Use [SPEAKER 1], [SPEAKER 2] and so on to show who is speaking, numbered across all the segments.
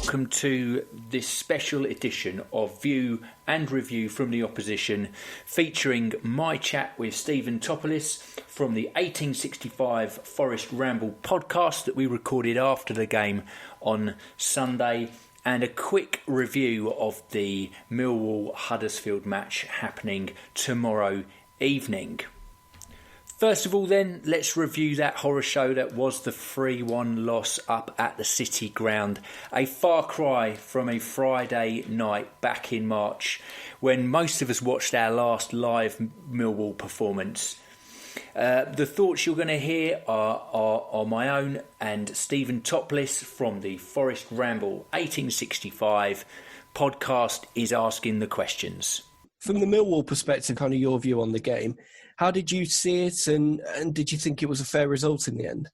[SPEAKER 1] welcome to this special edition of View and Review from the Opposition, featuring my chat with Stephen Topolis from the 1865 Forest Ramble podcast that we recorded after the game on Sunday, and a quick review of the Millwall Huddersfield match happening tomorrow evening. First of all then, let's review that horror show that was the 3-1 loss up at the City Ground. A far cry from a Friday night back in March when most of us watched our last live Millwall performance. The thoughts you're going to hear are my own and Stephen Topolis from the Forest Ramble 1865 podcast is asking the questions.
[SPEAKER 2] From the Millwall perspective, kind of your view on the game, how did you see it, and did you think it was a fair result in the end?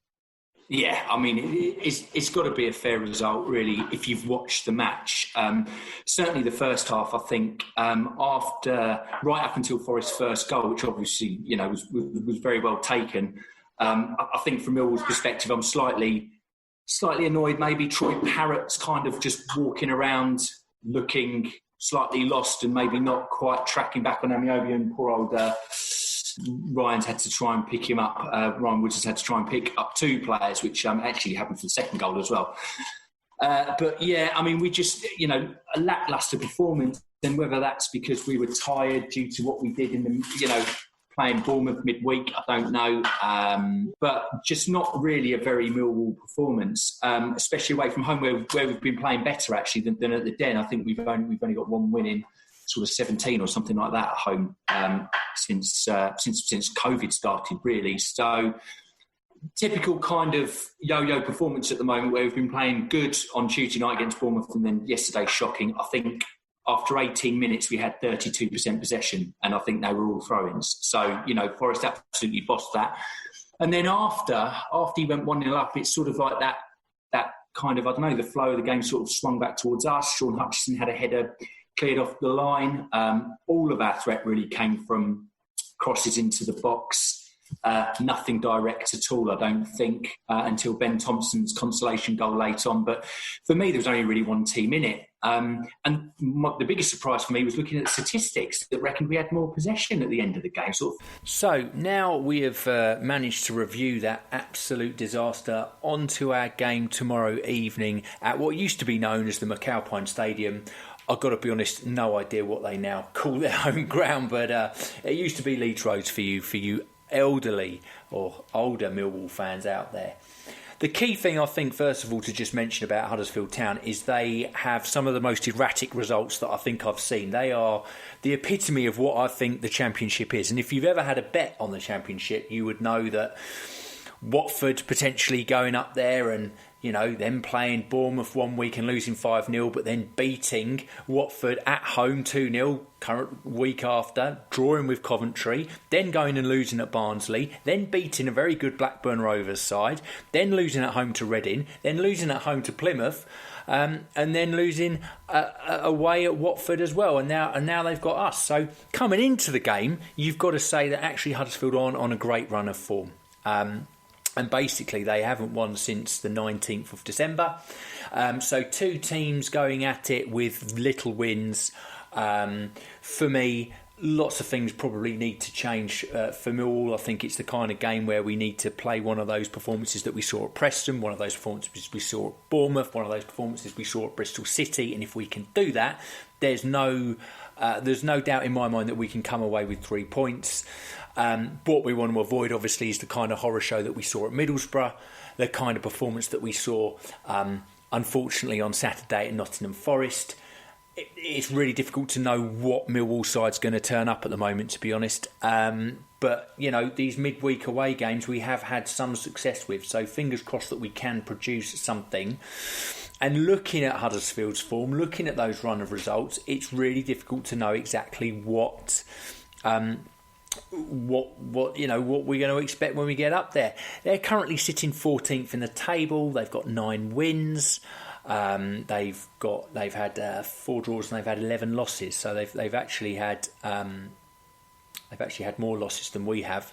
[SPEAKER 3] Yeah, I mean, it's got to be a fair result, really, if you've watched the match. Certainly the first half, I think, right up until Forest's first goal, which obviously, was very well taken. I think from Millwall's perspective, I'm slightly annoyed. Maybe Troy Parrott's kind of just walking around looking slightly lost and maybe not quite tracking back on Amiobi, and poor old Ryan's had to try and pick him up. Ryan Woods has had to try and pick up two players, which actually happened for the second goal as well. But yeah, I mean, we just, a lacklustre performance, and whether that's because we were tired due to what we did in the, playing Bournemouth midweek, I don't know. But just not really a very Millwall performance, especially away from home where we've been playing better actually than at the Den. I think we've only got one win in sort of 17 or something like that at home since COVID started, really. So typical kind of yo-yo performance at the moment, where we've been playing good on Tuesday night against Bournemouth, and then yesterday shocking. I think after 18 minutes we had 32% possession, and I think they were all throw-ins. So Forest absolutely bossed that. And then after he went 1-0 up, it's sort of like that kind of, I don't know, the flow of the game sort of swung back towards us. Sean Hutchinson had a header cleared off the line. All of our threat really came from crosses into the box. Nothing direct at all, I don't think, until Ben Thompson's consolation goal late on. But for me, there was only really one team in it. And the biggest surprise for me was looking at the statistics that reckoned we had more possession at the end of the game.
[SPEAKER 1] So now we have managed to review that absolute disaster onto our game tomorrow evening at what used to be known as the McAlpine Stadium. I've got to be honest, no idea what they now call their home ground, but it used to be Leeds Road for you elderly or older Millwall fans out there. The key thing, I think, first of all, to just mention about Huddersfield Town is they have some of the most erratic results that I think I've seen. They are the epitome of what I think the Championship is. And if you've ever had a bet on the Championship, you would know that Watford potentially going up there and them playing Bournemouth one week and losing 5-0, but then beating Watford at home 2-0 current week after, drawing with Coventry, then going and losing at Barnsley, then beating a very good Blackburn Rovers side, then losing at home to Reading, then losing at home to Plymouth, and then losing away at Watford as well. And now they've got us. So coming into the game, you've got to say that actually Huddersfield are on a great run of form. And basically, they haven't won since the 19th of December. So two teams going at it with little wins. For me, lots of things probably need to change for Millwall. I think it's the kind of game where we need to play one of those performances that we saw at Preston, one of those performances we saw at Bournemouth, one of those performances we saw at Bristol City. And if we can do that, there's no doubt in my mind that we can come away with 3 points. What we want to avoid, obviously, is the kind of horror show that we saw at Middlesbrough, the kind of performance that we saw, unfortunately, on Saturday at Nottingham Forest. It's really difficult to know what Millwall side's going to turn up at the moment, to be honest. But, these midweek away games we have had some success with, so fingers crossed that we can produce something. And looking at Huddersfield's form, looking at those run of results, it's really difficult to know exactly what we're going to expect when we get up there. They're currently sitting 14th in the table. They've got 9 wins. They've had 4 draws and they've had 11 losses. So they've actually had more losses than we have.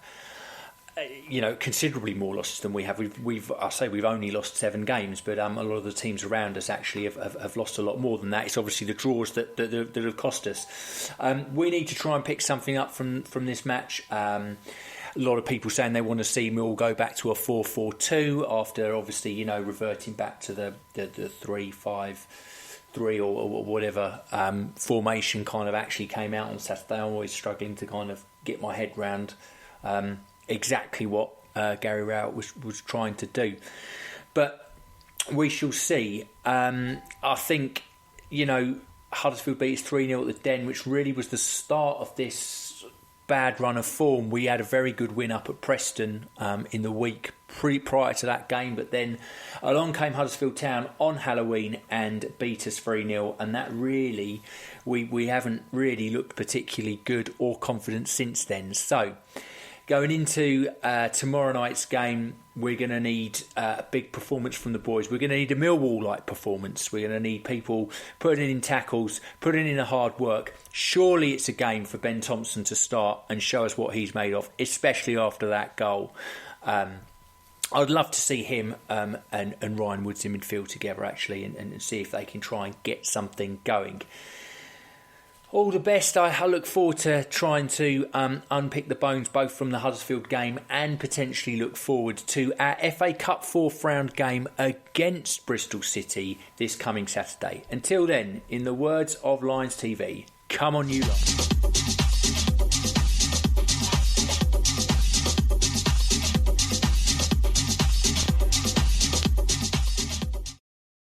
[SPEAKER 1] considerably more losses than we have. We've only lost 7 games, but a lot of the teams around us actually have lost a lot more than that. It's obviously the draws that have cost us. We need to try and pick something up from this match. A lot of people saying they want to see Millwall go back to a 4-4-2 after obviously reverting back to the 3-5-3 or whatever formation kind of actually came out on Saturday. I'm always struggling to kind of get my head round exactly what Gary Rowett was trying to do, but we shall see. I think Huddersfield beat us 3-0 at the Den, which really was the start of this bad run of form. We had a very good win up at Preston in the week prior to that game, but then along came Huddersfield Town on Halloween and beat us 3-0, and that really we haven't really looked particularly good or confident since then. So going into tomorrow night's game, we're going to need a big performance from the boys. We're going to need a Millwall-like performance. We're going to need people putting in tackles, putting in a hard work. Surely it's a game for Ben Thompson to start and show us what he's made of, especially after that goal. I'd love to see him and Ryan Woods in midfield together, actually, and see if they can try and get something going. All the best. I look forward to trying to unpick the bones both from the Huddersfield game and potentially look forward to our FA Cup 4th round game against Bristol City this coming Saturday. Until then, in the words of Lions TV, come on you lot.